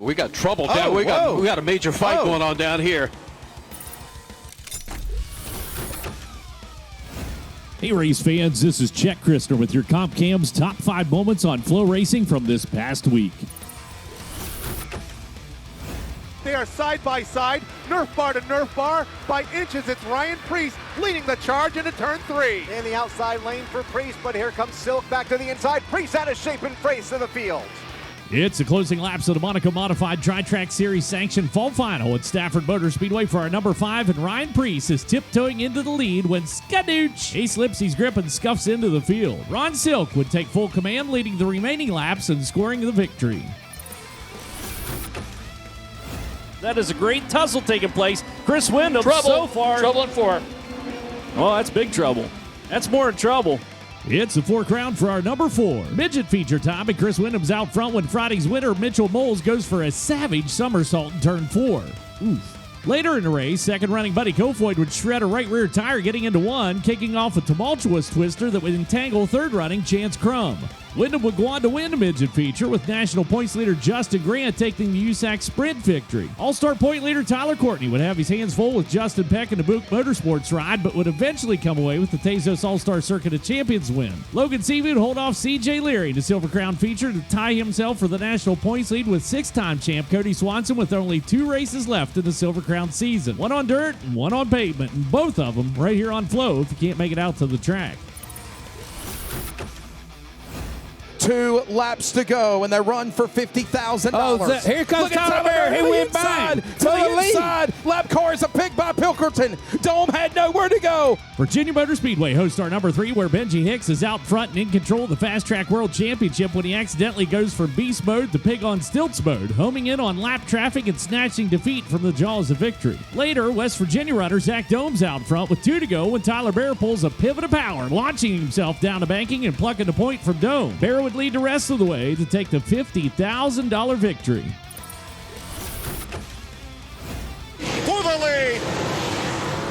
We got trouble down. We got a major fight going on down here. Hey race fans, this is Chet Christner with your Comp Cam's top 5 moments on FloRacing from this past week. They are side by side, Nerf bar to Nerf bar. By inches, it's Ryan Preece leading the charge into turn 3. In the outside lane for Preece, but here comes Silk back to the inside. Preece out of shape and face to the field. It's the closing laps of the Monaco Modified Tri-Track Series sanctioned fall final at Stafford Motor Speedway for our number 5, and Ryan Preece is tiptoeing into the lead when skadooch! He slips his grip and scuffs into the field. Ron Silk would take full command, leading the remaining laps and scoring the victory. That is a great tussle taking place. Chris Windham so far. Trouble in 4. Oh, that's big trouble. That's more in trouble. It's a 4th round for our number 4. Midget feature time, and Chris Windham's out front when Friday's winner, Mitchell Moles, goes for a savage somersault in turn 4. Oof. Later in the race, second running Buddy Kofoid would shred a right rear tire getting into 1, kicking off a tumultuous twister that would entangle third running Chance Crum. Windham would go on to win the midget feature, with national points leader Justin Grant taking the USAC sprint victory. All-star point leader Tyler Courtney would have his hands full with Justin Peck in the Book Motorsports ride, but would eventually come away with the Tezos All-Star Circuit of Champions win. Logan Seavey would hold off CJ Leary in the Silver Crown feature to tie himself for the national points lead with 6-time champ Cody Swanson, with only 2 races left in the Silver Crown season. One on dirt and one on pavement, and both of them right here on Flo if you can't make it out to the track. 2 laps to go, and they run for $50,000. Oh, here comes Tyler Bear. He went by to the inside. Lap car is picked by Pilkerton. Dome had nowhere to go. Virginia Motor Speedway hosts our number 3, where Benji Hicks is out front and in control of the Fast Track World Championship when he accidentally goes from beast mode to pig on stilts mode, homing in on lap traffic and snatching defeat from the jaws of victory. Later, West Virginia runner Zach Dome's out front with 2 to go when Tyler Bear pulls a pivot of power, launching himself down the banking and plucking the point from Dome. Bear would lead the rest of the way to take the $50,000 victory. For the lead.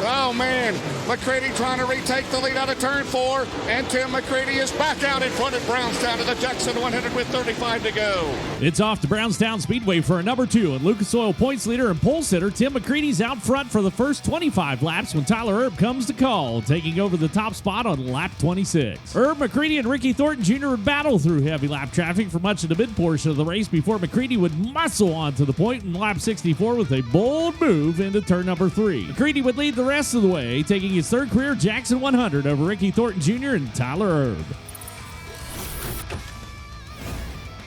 Oh man, McCready trying to retake the lead out of turn 4, and Tim McCready is back out in front of Brownstown to the Jackson 100 with 35 to go. It's off to Brownstown Speedway for a number 2, and Lucas Oil points leader and pole sitter Tim McCready's out front for the first 25 laps when Tyler Erb comes to call, taking over the top spot on lap 26. Erb, McCready, and Ricky Thornton Jr. would battle through heavy lap traffic for much of the mid portion of the race before McCready would muscle on to the point in lap 64 with a bold move into turn number 3. McCready would lead the rest of the way, taking his 3rd career Jackson 100 over Ricky Thornton Jr. and Tyler Erb.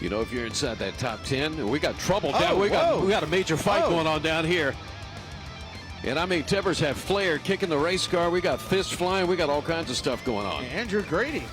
You know, if you're inside that top 10, we got trouble down. We got a major fight going on down here. And I mean, Tibbers have flair kicking the race car. We got fists flying. We got all kinds of stuff going on. Andrew Grady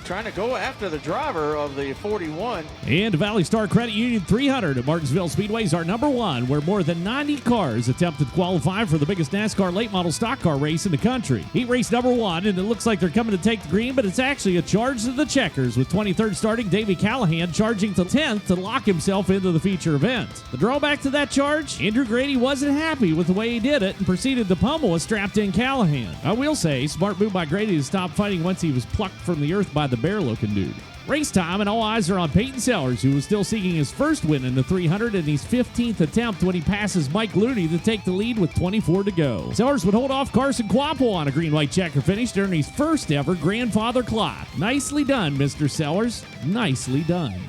trying to go after the driver of the 41. And Valley Star Credit Union 300 at Martinsville Speedway is our number 1, where more than 90 cars attempted to qualify for the biggest NASCAR late model stock car race in the country. Heat race number 1, and it looks like they're coming to take the green, but it's actually a charge to the checkers, with 23rd starting Davey Callahan charging to 10th to lock himself into the feature event. The drawback to that charge, Andrew Grady wasn't happy with the way he did it and proceeded to pummel a strapped-in Callahan. I will say, smart move by Grady to stop fighting once he was plucked from the earth by the bear-looking dude. Race time, and all eyes are on Peyton Sellers, who was still seeking his first win in the 300 in his 15th attempt when he passes Mike Looney to take the lead with 24 to go. Sellers would hold off Carson Quapple on a green-white checker finish during his first ever grandfather clock. Nicely done, Mr. Sellers. Nicely done.